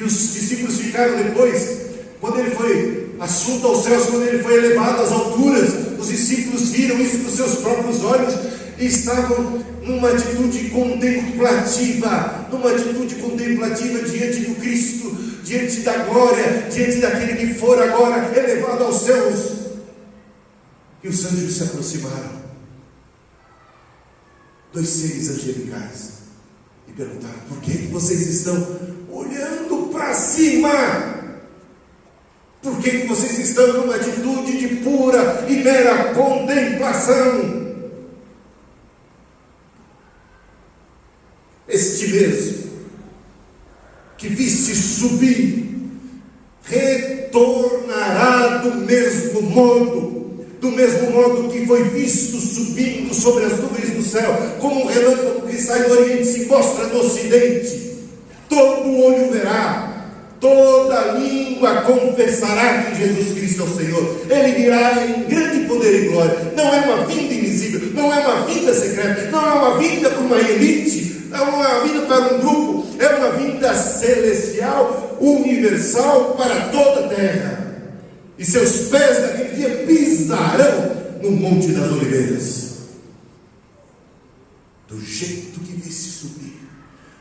E os discípulos ficaram depois, quando ele foi assunto aos céus, quando ele foi elevado às alturas, os discípulos viram isso com seus próprios olhos e estavam numa atitude contemplativa, diante do Cristo, diante da glória, diante daquele que for agora elevado aos céus. E os anjos se aproximaram, 2 seres angelicais, e perguntaram: por que vocês estão olhando para cima? Por que vocês estão numa atitude de pura e mera contemplação? Este mesmo que viste subir retornará do mesmo modo que foi visto subindo sobre as nuvens do céu, como um relâmpago que sai do Oriente e se mostra no Ocidente. Todo olho verá, toda língua confessará que Jesus Cristo é o Senhor. Ele virá em grande poder e glória. Não é uma vinda invisível, não é uma vinda secreta, não é uma vinda para uma elite, não é uma vinda para um grupo, é uma vinda celestial, universal, para toda a terra. E seus pés naquele dia pisarão no Monte das Oliveiras. Do jeito que viste subir,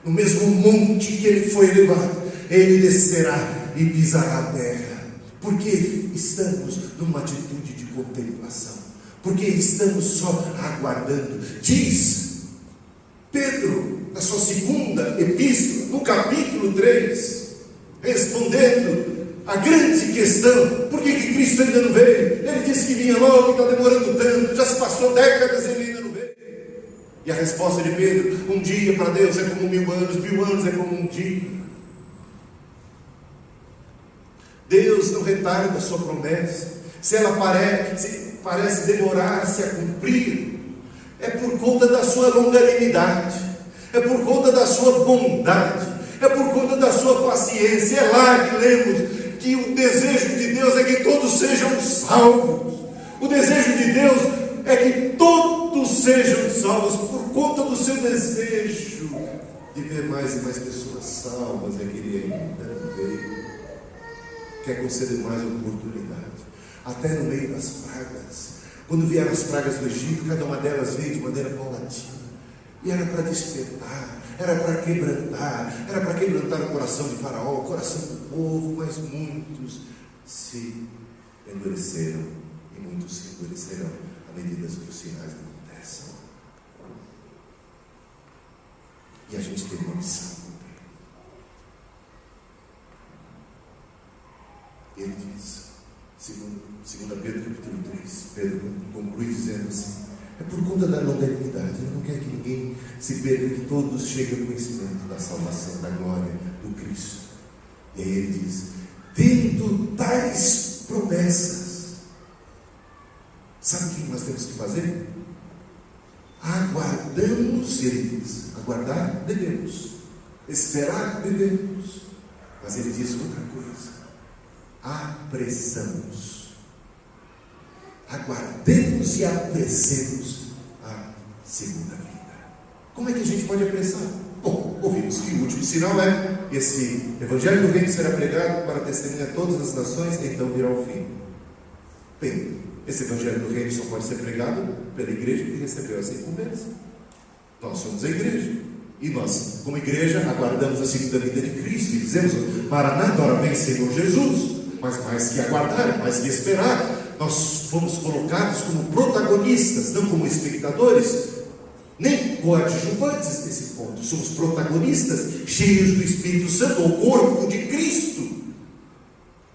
no mesmo monte que ele foi elevado, ele descerá e pisará a terra. Porque estamos numa atitude de contemplação, porque estamos só aguardando. Diz Pedro, na sua segunda epístola, no capítulo 3, respondendo a grande questão: por que Cristo ainda não veio? Ele disse que vinha logo, está demorando tanto, já se passou décadas e ele ainda não veio. E a resposta de Pedro: um dia para Deus é como 1000 anos, 1000 anos é como um dia. Deus não retarda a sua promessa. Se ela parece demorar-se a cumprir, é por conta da sua longanimidade, é por conta da sua bondade, é por conta da sua paciência. É lá que lemos que o desejo de Deus é que todos sejam salvos. O desejo de Deus é que todos sejam salvos. Por conta do seu desejo de ver mais e mais pessoas salvas, é que Ele ainda não veio. Quer conceder mais oportunidade, até no meio das pragas. Quando vieram as pragas do Egito, cada uma delas veio de maneira paulatina, e era para despertar, era para quebrantar o coração de Faraó, o coração do povo. Mas muitos se endureceram, e muitos se endurecerão à medida que os sinais acontecem. E a gente tem uma missão. Ele diz, segundo Pedro capítulo 3, Pedro conclui dizendo assim: é por conta da longanimidade. Ele não quer que ninguém se perca, que todos cheguem ao conhecimento da salvação, da glória do Cristo. E aí ele diz: tendo tais promessas, sabe o que nós temos que fazer? Aguardamos, ele diz. Aguardar devemos, esperar devemos, mas ele diz outra coisa: apressamos, aguardemos e apressemos a segunda vida. Como é que a gente pode apressar? Bom, ouvimos que o último sinal é: esse evangelho do reino será pregado para testemunhar a todas as nações, e então virá o fim. Bem, esse evangelho do reino só pode ser pregado pela igreja que recebeu essa incumbência. Nós somos a igreja, e nós, como igreja, aguardamos a segunda vinda de Cristo, e dizemos: Maranata, ora vem Senhor Jesus. Mas mais que aguardar, mais que esperar, nós fomos colocados como protagonistas, não como espectadores, nem coadjuvantes desse ponto. Somos protagonistas, cheios do Espírito Santo, o corpo de Cristo,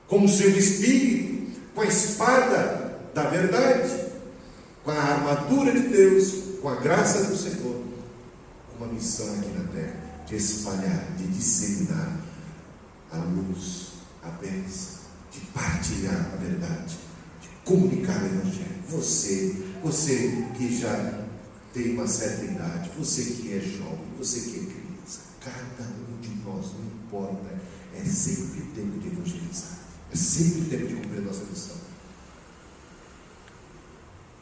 com o seu Espírito, com a espada da verdade, com a armadura de Deus, com a graça do Senhor, uma missão aqui na terra, de espalhar, de disseminar a luz, a bênção, de partilhar a verdade, de comunicar o Evangelho. Você que já tem uma certa idade, você que é jovem, você que é criança, cada um de nós, não importa, é sempre tempo de evangelizar, é sempre tempo de cumprir a nossa missão.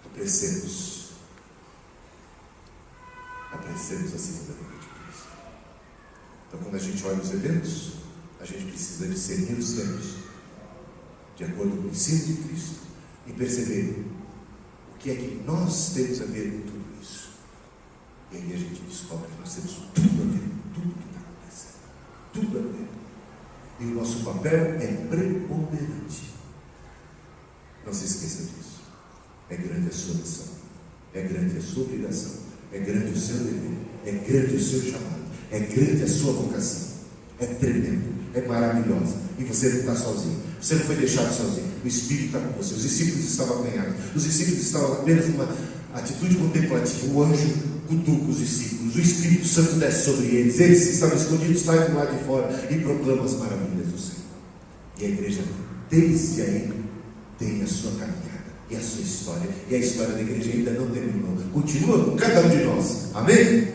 Apressemos a segunda vinda de Cristo. Então, quando a gente olha os eventos, a gente precisa discernir os tempos, de acordo com o ensino de Cristo, e perceber o que é que nós temos a ver com tudo isso. E aí a gente descobre que nós temos tudo a ver com tudo que está acontecendo. Tudo a ver. E o nosso papel é preponderante. Não se esqueça disso. É grande a sua missão, é grande a sua obrigação, é grande o seu dever, é grande o seu chamado, é grande a sua vocação. É tremendo, é maravilhosa. E você não está sozinho, você não foi deixado sozinho. O Espírito está com você. Os discípulos estavam apanhados, os discípulos estavam apenas numa atitude contemplativa. O anjo cutuca os discípulos, o Espírito Santo desce sobre eles, eles que estavam escondidos saem do lado de fora e proclamam as maravilhas do Senhor. E a igreja, desde aí, tem a sua caminhada e a sua história, e a história da igreja ainda não terminou, continua com cada um de nós. Amém?